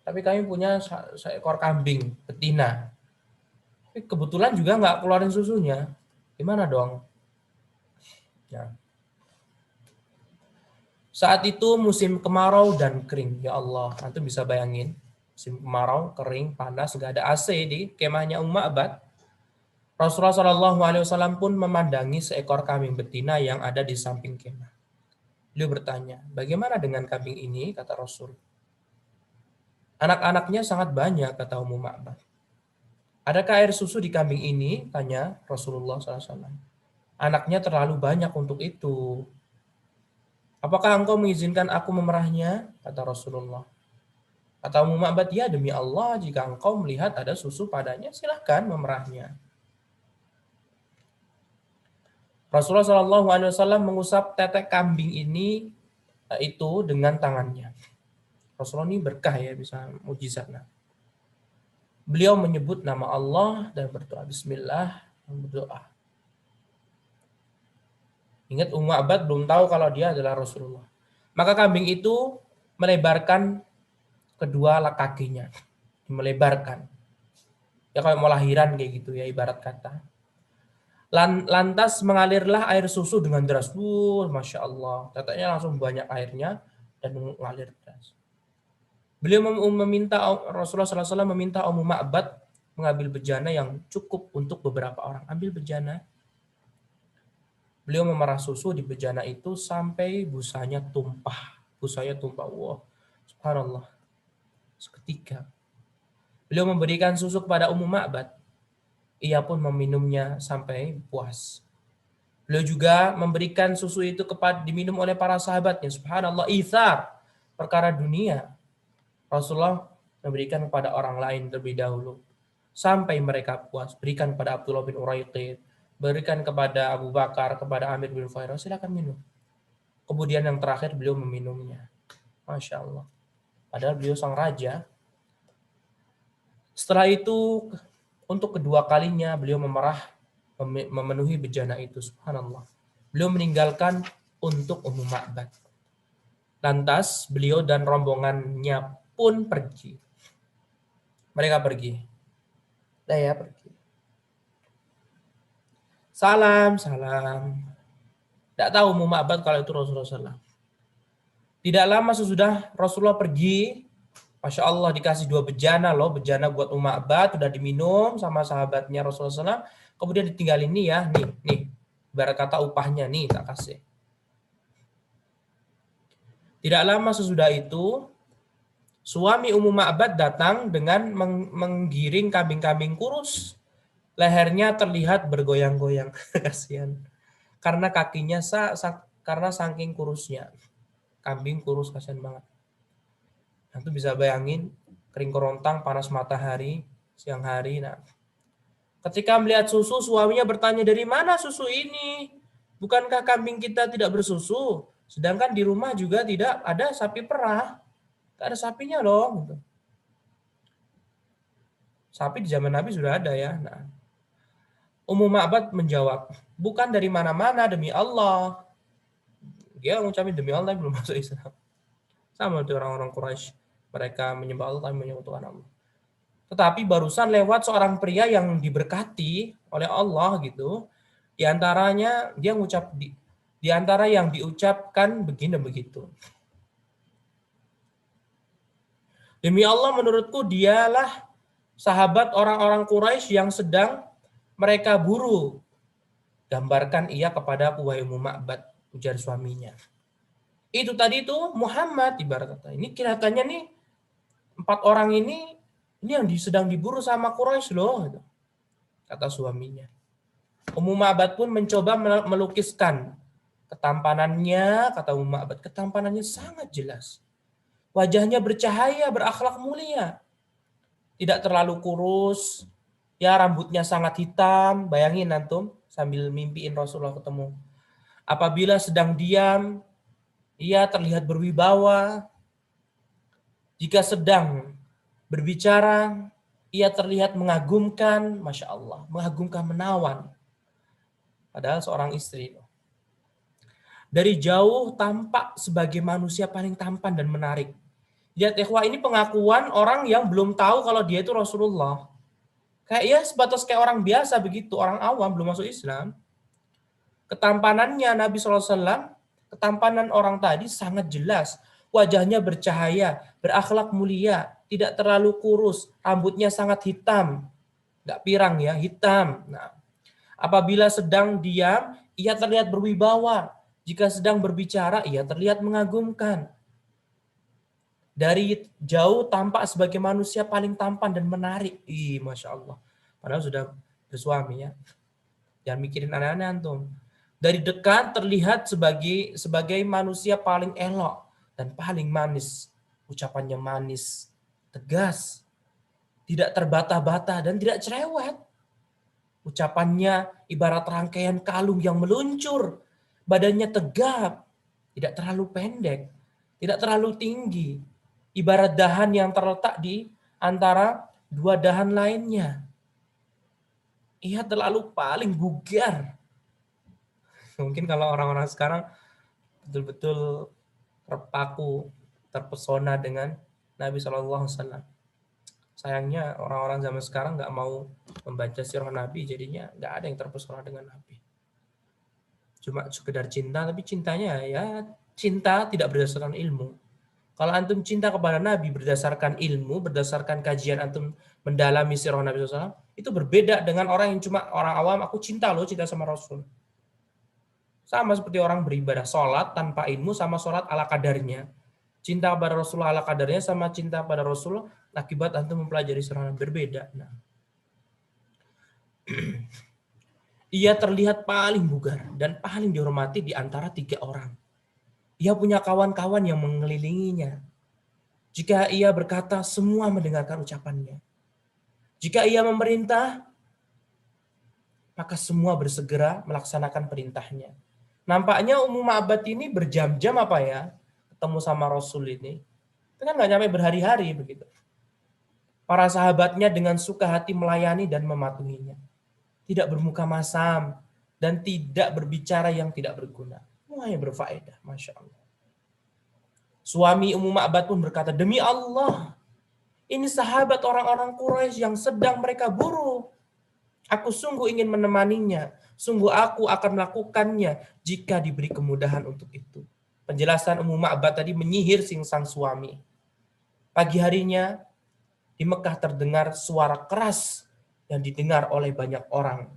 Tapi kami punya seekor kambing betina. Tapi kebetulan juga nggak keluarin susunya. Gimana dong? Ya. Saat itu musim kemarau dan kering. Ya Allah, nanti bisa bayangin. Musim kemarau, kering, panas, nggak ada AC di kemahnya Ummu Ma'bad. Rasulullah SAW pun memandangi seekor kambing betina yang ada di samping kemah. Beliau bertanya, bagaimana dengan kambing ini? Kata Rasul. Anak-anaknya sangat banyak, kata Ummu Ma'bad. Adakah air susu di kambing ini? Tanya Rasulullah SAW. Anaknya terlalu banyak untuk itu. Apakah engkau mengizinkan aku memerahnya? Kata Rasulullah. Kata Ummu Ma'bad, ya demi Allah, jika engkau melihat ada susu padanya, silahkan memerahnya. Rasulullah SAW mengusap tetek kambing ini itu dengan tangannya. Rasulullah ini berkah ya, bisa mujizat. Nah, beliau menyebut nama Allah dan berdoa Bismillah dan berdoa. Ingat Ummu Abad belum tahu kalau dia adalah Rasulullah. Maka kambing itu melebarkan kedua kakinya, melebarkan. Ya kayak mau lahiran kayak gitu ya ibarat kata. Lantas mengalirlah air susu dengan deras. Masya Allah. Katanya langsung banyak airnya dan mengalir deras. Beliau meminta Rasulullah SAW meminta Ummu Ma'bad mengambil bejana yang cukup untuk beberapa orang. Ambil bejana. Beliau memerah susu di bejana itu sampai busanya tumpah. Busanya tumpah. Wah, subhanallah. Seketika. Beliau memberikan susu kepada Ummu Ma'bad. Ia pun meminumnya sampai puas. Beliau juga memberikan susu itu diminum oleh para sahabatnya. Subhanallah, ithar, perkara dunia. Rasulullah memberikan kepada orang lain terlebih dahulu. Sampai mereka puas. Berikan kepada Abdullah bin Uraiqid. Berikan kepada Abu Bakar, kepada Amir bin Fuhairah. Silakan minum. Kemudian yang terakhir beliau meminumnya. Masya Allah. Padahal beliau sang raja. Setelah itu, untuk kedua kalinya beliau memenuhi bejana itu. Subhanallah. Beliau meninggalkan untuk Ummu Ma'bad. Lantas beliau dan rombongannya pun pergi. Mereka pergi. Saya pergi. Salam. Tidak tahu Ummu Ma'bad kalau itu Rasulullah SAW. Tidak lama sesudah Rasulullah pergi, Masya Allah dikasih 2 bejana loh. Bejana buat Ummu Ma'bad, sudah diminum sama sahabatnya Rasulullah SAW. Kemudian ditinggalin nih ya, nih. Ibarat kata upahnya nih tak kasih. Tidak lama sesudah itu, suami Ummu Ma'bad datang dengan menggiring kambing-kambing kurus. Lehernya terlihat bergoyang-goyang. Kasihan. Karena kakinya karena saking kurusnya. Kambing kurus, kasihan banget. Nah, itu bisa bayangin, kering kerontang, panas matahari, siang hari. Nah, ketika melihat susu, suaminya bertanya, dari mana susu ini? Bukankah kambing kita tidak bersusu? Sedangkan di rumah juga tidak ada sapi perah. Tidak ada sapinya loh. Gitu. Sapi di zaman Nabi sudah ada ya. Nah, Ummu Ma'bad menjawab, bukan dari mana-mana, demi Allah. Dia mengucapkan demi Allah belum masuk Islam. Sama dengan orang-orang Quraisy. Mereka menyembah Allah tapi menyembah Tuhan Allah. Tetapi barusan lewat seorang pria yang diberkati oleh Allah gitu. Di antaranya dia mengucap di antara yang diucapkan begini begitu. Demi Allah menurutku dialah sahabat orang-orang Quraisy yang sedang mereka buru. Gambarkan ia kepada aku wahai Ummu Ma'bad, ujar suaminya. Itu tadi itu Muhammad ibarat kata. Ini kelihatannya nih 4 orang ini yang sedang diburu sama Quraisy loh, kata suaminya. Ummu Ma'bad pun mencoba melukiskan ketampanannya, kata Ummu Ma'bad, ketampanannya sangat jelas. Wajahnya bercahaya, berakhlak mulia. Tidak terlalu kurus, ya rambutnya sangat hitam, bayangin antum sambil mimpiin Rasulullah ketemu. Apabila sedang diam, ia terlihat berwibawa. Jika sedang berbicara, ia terlihat mengagumkan, Masya Allah, mengagumkan, menawan. Padahal seorang istri. Dari jauh tampak sebagai manusia paling tampan dan menarik. Lihat ikhwah, ini pengakuan orang yang belum tahu kalau dia itu Rasulullah. Kayak ya sebatas kayak orang biasa begitu, orang awam belum masuk Islam. Ketampanannya Nabi SAW, ketampanan orang tadi sangat jelas. Wajahnya bercahaya, berakhlak mulia, tidak terlalu kurus, rambutnya sangat hitam. Nggak pirang ya, hitam. Nah, apabila sedang diam, ia terlihat berwibawa. Jika sedang berbicara, ia terlihat mengagumkan. Dari jauh tampak sebagai manusia paling tampan dan menarik. Masya Allah. Padahal sudah bersuami ya. Jangan mikirin aneh-aneh antum. Dari dekat terlihat sebagai manusia paling elok dan paling manis. Ucapannya manis, tegas, tidak terbata-bata dan tidak cerewet. Ucapannya ibarat rangkaian kalung yang meluncur. Badannya tegap, tidak terlalu pendek, tidak terlalu tinggi. ibarat dahan yang terletak di antara dua dahan lainnya. Ia terlalu paling bugar. Mungkin kalau orang-orang sekarang betul-betul terpaku, terpesona dengan Nabi SAW. Sayangnya orang-orang zaman sekarang nggak mau membaca sirah Nabi, jadinya nggak ada yang terpesona dengan Nabi. Cuma sekedar cinta, tapi cintanya ya cinta tidak berdasarkan ilmu. Kalau antum cinta kepada Nabi berdasarkan ilmu, berdasarkan kajian antum mendalami sirah Nabi SAW, itu berbeda dengan orang yang cuma orang awam, aku cinta loh, cinta sama Rasul. Sama seperti orang beribadah, sholat tanpa ilmu sama sholat ala kadarnya. Cinta pada Rasulullah ala kadarnya sama cinta pada Rasul akibat antum mempelajari sirah Nabi berbeda. Nah. Ia terlihat paling bugar dan paling dihormati di antara 3 orang. Ia punya kawan-kawan yang mengelilinginya. Jika ia berkata, semua mendengarkan ucapannya. Jika ia memerintah, maka semua bersegera melaksanakan perintahnya. Nampaknya Ummu Ma'bad ini berjam-jam apa ya, ketemu sama Rasul ini. Itu kan nggak nyampe berhari-hari begitu. Para sahabatnya dengan suka hati melayani dan mematuhinya. Tidak bermuka masam dan tidak berbicara yang tidak berguna. Semuanya berfaedah, Masya Allah. Suami Ummu Ma'bad pun berkata, demi Allah, ini sahabat orang-orang Quraisy yang sedang mereka buru. Aku sungguh ingin menemaninya. Sungguh aku akan melakukannya jika diberi kemudahan untuk itu. Penjelasan Ummu Ma'bad tadi menyihir sang suami. Pagi harinya, di Mekah terdengar suara keras yang didengar oleh banyak orang.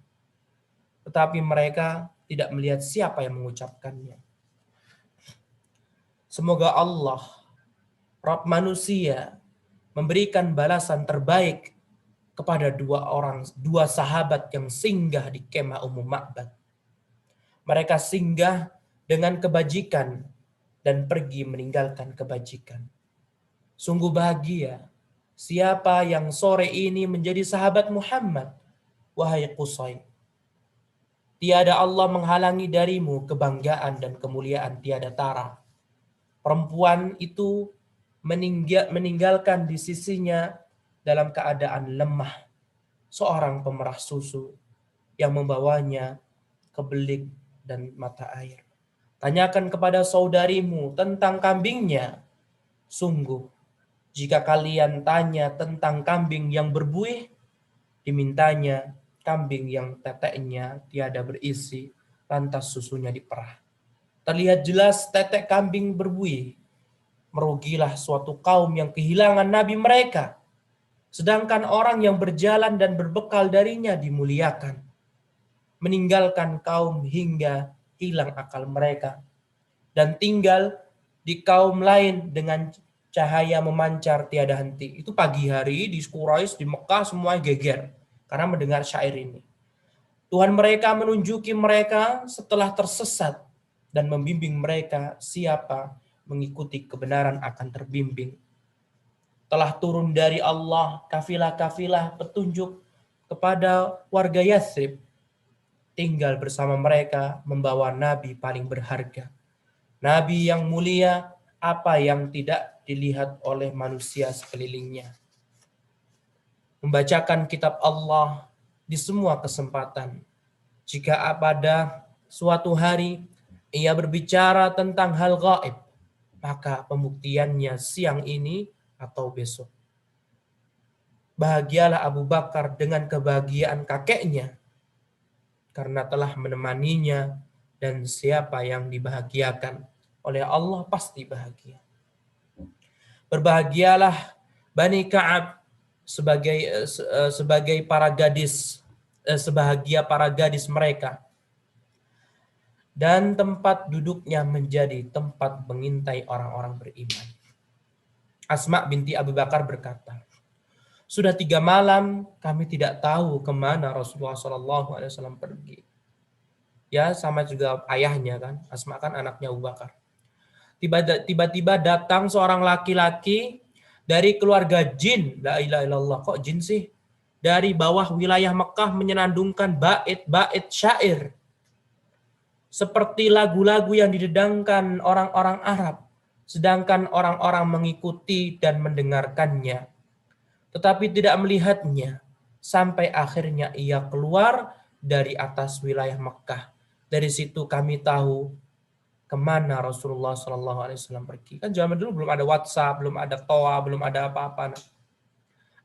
Tetapi mereka tidak melihat siapa yang mengucapkannya. Semoga Allah, Rabb manusia, memberikan balasan terbaik kepada dua sahabat yang singgah di kemah Ummu Ma'bad. Mereka singgah dengan kebajikan dan pergi meninggalkan kebajikan. Sungguh bahagia siapa yang sore ini menjadi sahabat Muhammad, wahai Qusay. Tiada Allah menghalangi darimu kebanggaan dan kemuliaan tiada tara. Perempuan itu meninggalkan di sisinya dalam keadaan lemah seorang pemerah susu yang membawanya ke belik dan mata air. Tanyakan kepada saudarimu tentang kambingnya. Sungguh, jika kalian tanya tentang kambing yang berbuih, dimintanya kambing yang teteknya tiada berisi, lantas susunya diperah. Terlihat jelas tetek kambing berbuih. Merugilah suatu kaum yang kehilangan nabi mereka. Sedangkan orang yang berjalan dan berbekal darinya dimuliakan. Meninggalkan kaum hingga hilang akal mereka. Dan tinggal di kaum lain dengan cahaya memancar tiada henti. Itu pagi hari di Quraisy, di Mekah semua geger. Karena mendengar syair ini. Tuhan mereka menunjuki mereka setelah tersesat. Dan membimbing mereka siapa mengikuti kebenaran akan terbimbing. Telah turun dari Allah kafilah-kafilah petunjuk kepada warga Yathrib. Tinggal bersama mereka membawa Nabi paling berharga. Nabi yang mulia, apa yang tidak dilihat oleh manusia sekelilingnya. Membacakan kitab Allah di semua kesempatan. Jika pada suatu hari ia berbicara tentang hal gaib, maka pembuktiannya siang ini atau besok. Bahagialah Abu Bakar dengan kebahagiaan kakeknya, karena telah menemaninya, dan siapa yang dibahagiakan oleh Allah pasti bahagia. Berbahagialah Bani Ka'ab sebagai para gadis, sebahagia para gadis mereka. Dan tempat duduknya menjadi tempat mengintai orang-orang beriman. Asma binti Abu Bakar berkata, sudah 3 malam kami tidak tahu kemana Rasulullah SAW pergi. Ya sama juga ayahnya kan, Asma kan anaknya Abu Bakar. Tiba-tiba datang seorang laki-laki dari keluarga jin. La ilaha illallah, kok jin sih? Dari bawah wilayah Mekah menyenandungkan bait-bait syair. Seperti lagu-lagu yang didedangkan orang-orang Arab. sedangkan orang-orang mengikuti dan mendengarkannya, tetapi tidak melihatnya, sampai akhirnya ia keluar dari atas wilayah Mekah. Dari situ kami tahu kemana Rasulullah SAW pergi. Kan zaman dulu belum ada WhatsApp, belum ada toa, belum ada apa-apa.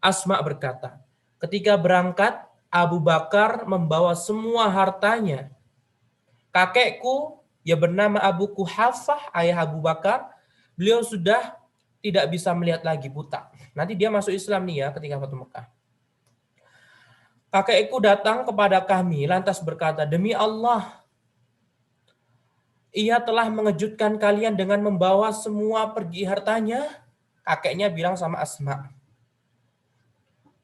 Asma berkata, ketika berangkat, Abu Bakar membawa semua hartanya. Kakekku, ya bernama Abu Kuhafah, ayah Abu Bakar, beliau sudah tidak bisa melihat lagi, buta. Nanti dia masuk Islam nih ya ketika Fatu Mekah. Kakekku datang kepada kami, lantas berkata, demi Allah, ia telah mengejutkan kalian dengan membawa semua pergi hartanya. Kakeknya bilang sama Asma.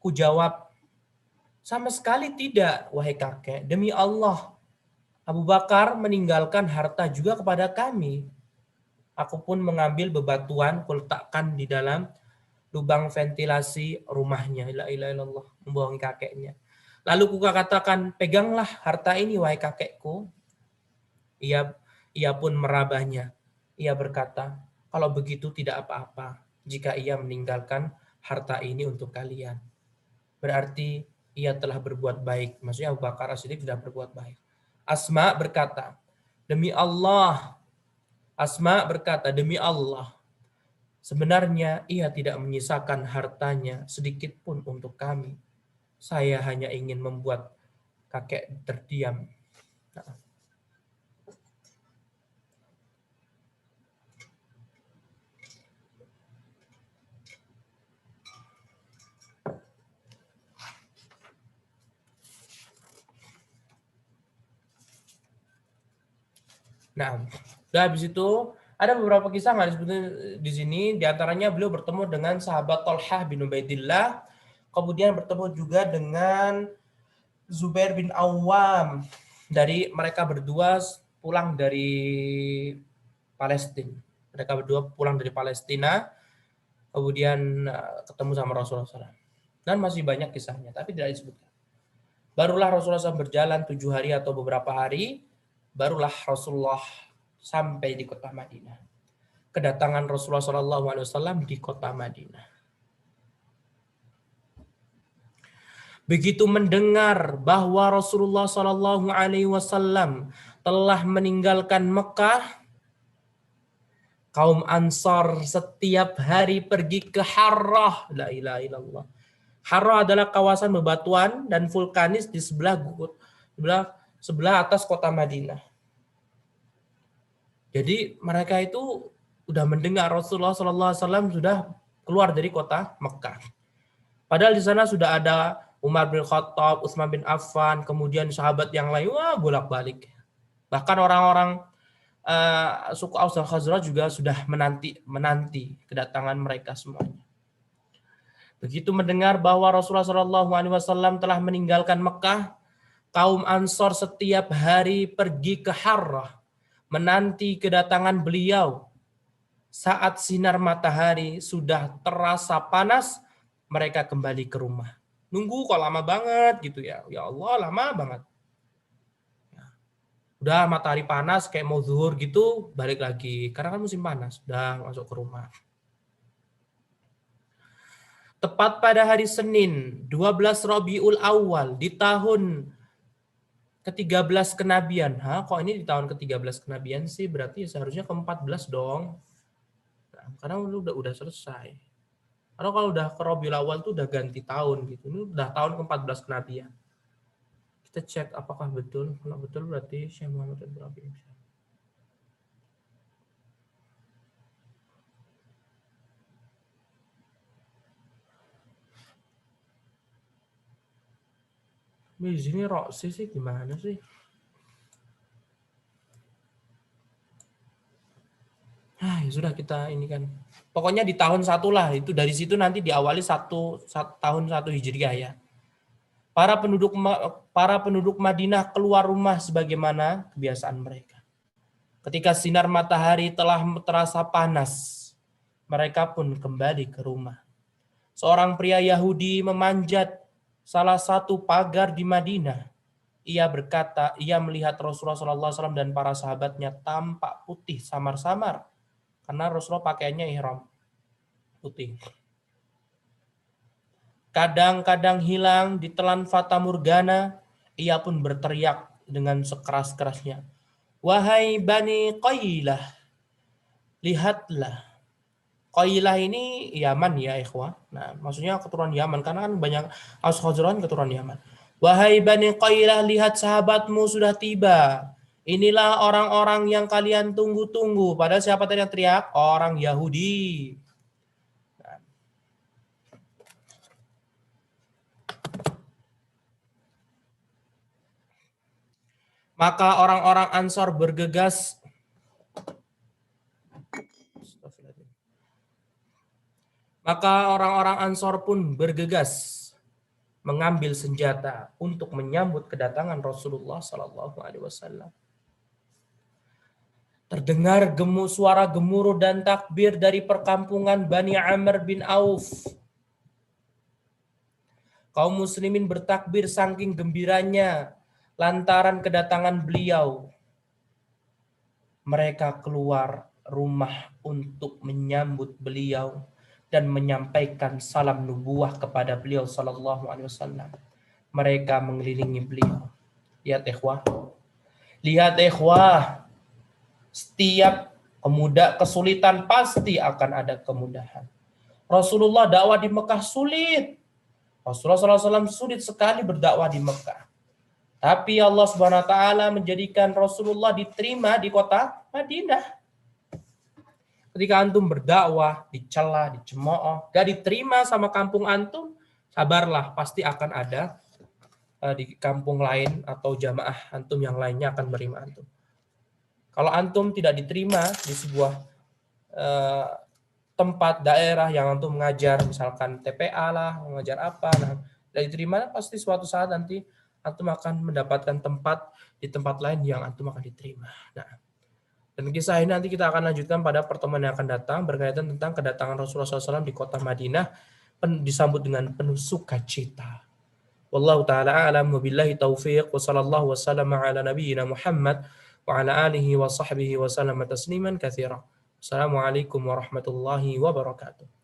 Ku jawab, sama sekali tidak, wahai kakek. Demi Allah, Abu Bakar meninggalkan harta juga kepada kami. Aku pun mengambil bebatuan, kuletakkan di dalam lubang ventilasi rumahnya. La ilaha illallah, membohongi kakeknya. Lalu ku katakan, peganglah harta ini, wahai kakekku. Ia pun merabahnya. Ia berkata, kalau begitu tidak apa-apa jika ia meninggalkan harta ini untuk kalian. Berarti ia telah berbuat baik. Maksudnya Abu Bakar As-Siddiq sudah berbuat baik. Asma berkata, demi Allah. Asma berkata, demi Allah. Sebenarnya ia tidak menyisakan hartanya sedikit pun untuk kami. Saya hanya ingin membuat kakek terdiam. Nah, udah habis itu ada beberapa kisah nggak disebutin di sini. Di antaranya beliau bertemu dengan sahabat Thalhah bin Ubaidillah, kemudian bertemu juga dengan Zubair bin Awam. Dari mereka berdua pulang dari Palestina. Mereka berdua pulang dari Palestina, kemudian ketemu sama Rasulullah SAW. Dan masih banyak kisahnya, tapi tidak disebutkan. Barulah Rasulullah SAW berjalan 7 hari atau beberapa hari, barulah Rasulullah sampai di kota Madinah. Kedatangan Rasulullah SAW di kota Madinah. Begitu mendengar bahwa Rasulullah SAW telah meninggalkan Mekah, kaum Ansar setiap hari pergi ke Harrah. La ilaha illallah. Harrah adalah kawasan bebatuan dan vulkanis di sebelah atas kota Madinah. Jadi mereka itu sudah mendengar Rasulullah SAW sudah keluar dari kota Mekah. Padahal di sana sudah ada Umar bin Khattab, Utsman bin Affan, kemudian sahabat yang lain, wah bolak-balik. Bahkan orang-orang suku Aus dan Khazraj juga sudah menanti kedatangan mereka semuanya. Begitu mendengar bahwa Rasulullah SAW telah meninggalkan Mekah, kaum Ansor setiap hari pergi ke Harrah, menanti kedatangan beliau. Saat sinar matahari sudah terasa panas, mereka kembali ke rumah. Nunggu kok lama banget gitu ya. Ya Allah, lama banget. Udah matahari panas kayak mau zuhur gitu, balik lagi. Karena kan musim panas, udah masuk ke rumah. Tepat pada hari Senin, 12 Rabiul Awal, di tahun ke-13 kenabian. Kok ini di tahun ke-13 kenabian sih? Berarti seharusnya ke-14 dong. Nah, karena udah selesai. Karena kalau udah ke Rabiul Awal tuh udah ganti tahun gitu. Ini udah tahun ke-14 kenabian. Kita cek apakah betul. Kalau betul berarti Syekh Muhammad Ibrahim. Di sini Roksi sih gimana sih? Ya sudah kita ini kan. Pokoknya di tahun 1 lah. Itu dari situ nanti diawali tahun 1 Hijriah ya. Para penduduk Madinah keluar rumah sebagaimana kebiasaan mereka. Ketika sinar matahari telah terasa panas, mereka pun kembali ke rumah. Seorang pria Yahudi memanjat salah satu pagar di Madinah. Ia berkata, ia melihat Rasulullah SAW dan para sahabatnya tampak putih samar-samar. Karena Rasulullah pakaiannya ihram putih. Kadang-kadang hilang ditelan fata morgana, ia pun berteriak dengan sekeras-kerasnya, "Wahai Bani Qailah, lihatlah." Qailah ini Yaman ya ikhwah. Nah, maksudnya keturunan Yaman karena kan banyak Aus Khazraj keturunan Yaman. "Wahai Bani Qailah, lihat sahabatmu sudah tiba. Inilah orang-orang yang kalian tunggu-tunggu." Padahal siapa tadi yang teriak? Orang Yahudi. Maka orang-orang Ansor bergegas. Maka orang-orang Ansor pun bergegas mengambil senjata untuk menyambut kedatangan Rasulullah Sallallahu Alaihi Wasallam. Terdengar suara gemuruh dan takbir dari perkampungan Bani Amr bin Auf. Kaum muslimin bertakbir saking gembiranya lantaran kedatangan beliau. Mereka keluar rumah untuk menyambut beliau dan menyampaikan salam nubuah kepada beliau sallallahu alaihi wasallam. Mereka mengelilingi beliau. Lihat ikhwah. Lihat ikhwah. Setiap kesulitan pasti akan ada kemudahan. Rasulullah dakwah di Mekah sulit. Rasulullah SAW sulit sekali berdakwah di Mekah. Tapi Allah Subhanahu wa taala menjadikan Rasulullah diterima di kota Madinah. Ketika antum berdakwah, dicela, dicemooh, gak diterima sama kampung antum, sabarlah, pasti akan ada di kampung lain atau jamaah antum yang lainnya akan menerima antum. Kalau antum tidak diterima di sebuah tempat daerah yang antum mengajar, misalkan TPA lah, mengajar apa, nah, tidak diterima, pasti suatu saat nanti antum akan mendapatkan tempat di tempat lain yang antum akan diterima. Nah, dan kisah ini nanti kita akan lanjutkan pada pertemuan yang akan datang berkaitan tentang kedatangan Rasulullah SAW di kota Madinah disambut dengan penuh sukacita. Wallahu ta'ala a'lam wa billahi taufiq wa sallallahu wa sallama ala nabiyyina Muhammad wa ala alihi wa sahbihi wa sallama tasliman katsira. Assalamualaikum warahmatullahi wabarakatuh.